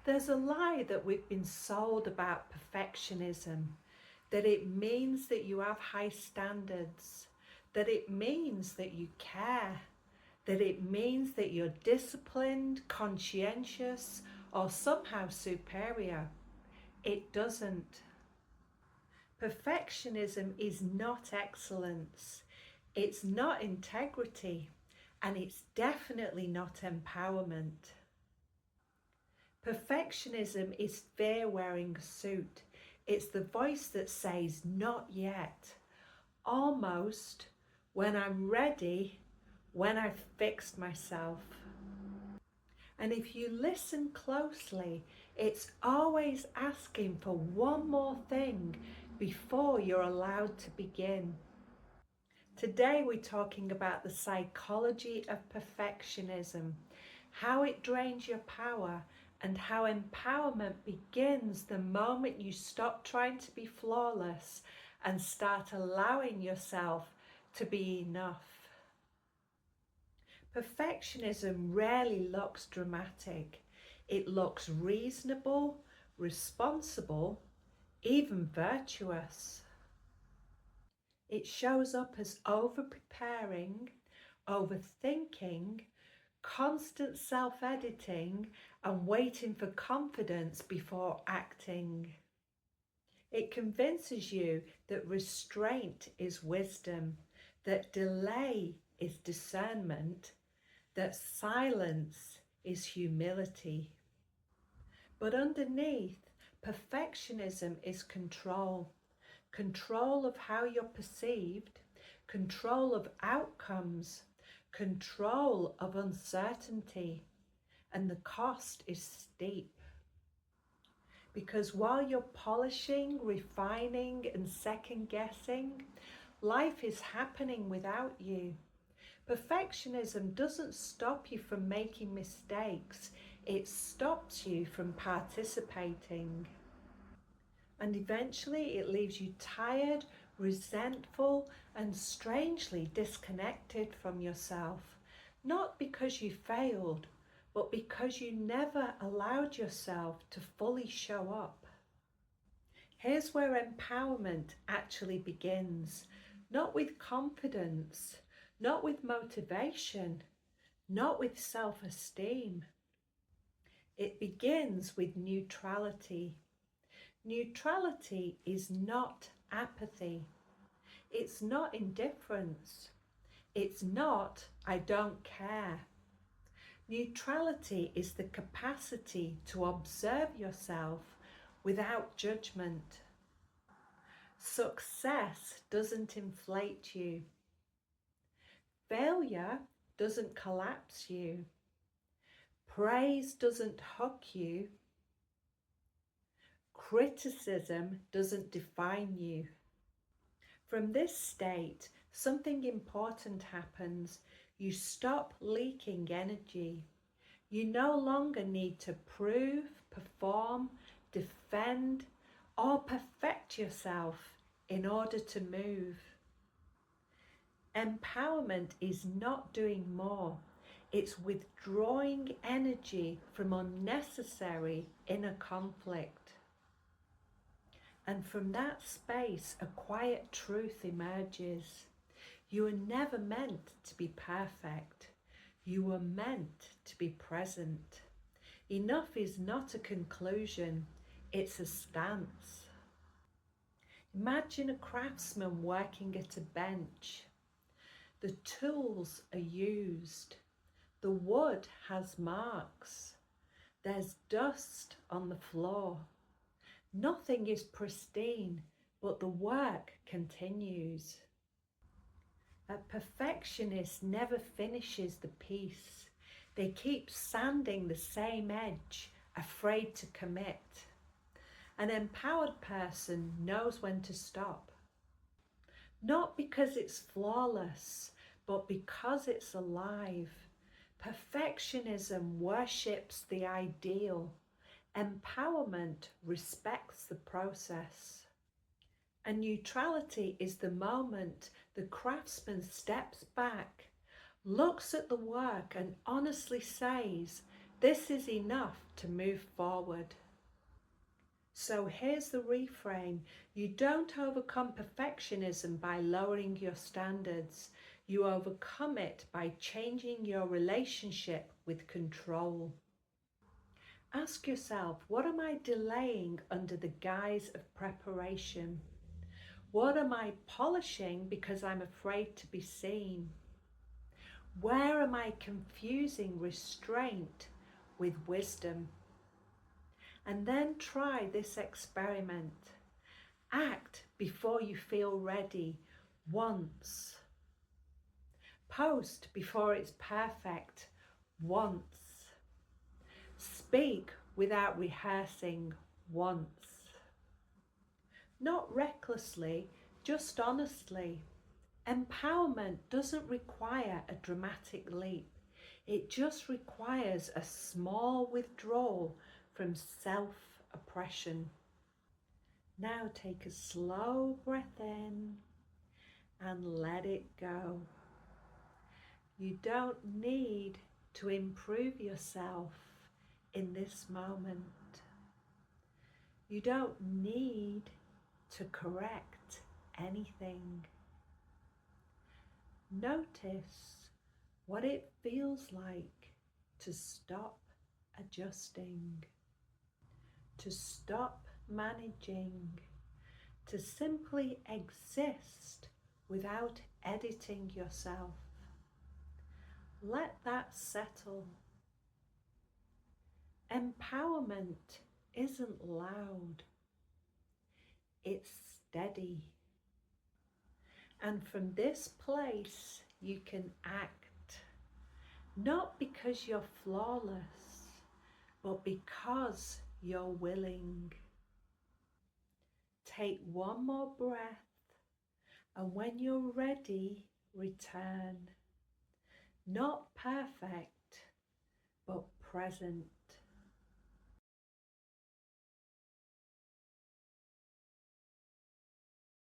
There's a lie that we've been sold about perfectionism, that it means that you have high standards, that it means that you care, that it means that you're disciplined, conscientious, or somehow superior. It doesn't. Perfectionism is not excellence, it's not integrity, and it's definitely not empowerment. Perfectionism is fear wearing a suit. It's the voice that says, not yet, almost, when I'm ready, when I've fixed myself. And if you listen closely, it's always asking for one more thing before you're allowed to begin. Today we're talking about the psychology of perfectionism, how it drains your power, and how empowerment begins the moment you stop trying to be flawless and start allowing yourself to be enough. Perfectionism rarely looks dramatic. It looks reasonable, responsible, even virtuous. It shows up as over-preparing, overthinking, constant self-editing, and waiting for confidence before acting. It convinces you that restraint is wisdom, that delay is discernment, that silence is humility. But underneath, perfectionism is control. Control of how you're perceived, control of outcomes, control of uncertainty, and the cost is steep. Because while you're polishing, refining, and second guessing, life is happening without you. Perfectionism doesn't stop you from making mistakes, it stops you from participating. And eventually it leaves you tired, resentful, and strangely disconnected from yourself. Not because you failed, but because you never allowed yourself to fully show up. Here's where empowerment actually begins. Not with confidence, not with motivation, not with self-esteem. It begins with neutrality. Neutrality is not apathy. It's not indifference. It's not, I don't care. Neutrality is the capacity to observe yourself without judgment. Success doesn't inflate you. Failure doesn't collapse you. Praise doesn't hook you. Criticism doesn't define you. From this state, something important happens. You stop leaking energy. You no longer need to prove, perform, defend, or perfect yourself in order to move. Empowerment is not doing more. It's withdrawing energy from unnecessary inner conflict. And from that space, a quiet truth emerges. You were never meant to be perfect. You were meant to be present. Enough is not a conclusion, it's a stance. Imagine a craftsman working at a bench. The tools are used. The wood has marks. There's dust on the floor. Nothing is pristine, but the work continues. A perfectionist never finishes the piece. They keep sanding the same edge, afraid to commit. An empowered person knows when to stop. Not because it's flawless, but because it's alive. Perfectionism worships the ideal. Empowerment respects the process. And neutrality is the moment the craftsman steps back, looks at the work and honestly says, This is enough to move forward. So here's the reframe. You don't overcome perfectionism by lowering your standards. You overcome it by changing your relationship with control. Ask yourself, what am I delaying under the guise of preparation? What am I polishing because I'm afraid to be seen? Where am I confusing restraint with wisdom? And then try this experiment. Act before you feel ready once. Post before it's perfect once. Speak without rehearsing once. Not recklessly, just honestly. Empowerment doesn't require a dramatic leap. It just requires a small withdrawal from self-oppression. Now take a slow breath in and let it go. You don't need to improve yourself in this moment. You don't need to correct anything. Notice what it feels like to stop adjusting, to stop managing, to simply exist without editing yourself. Let that settle. Empowerment isn't loud, it's steady. And from this place, you can act, not because you're flawless, but because you're willing. Take one more breath, and when you're ready, return. Not perfect, but present.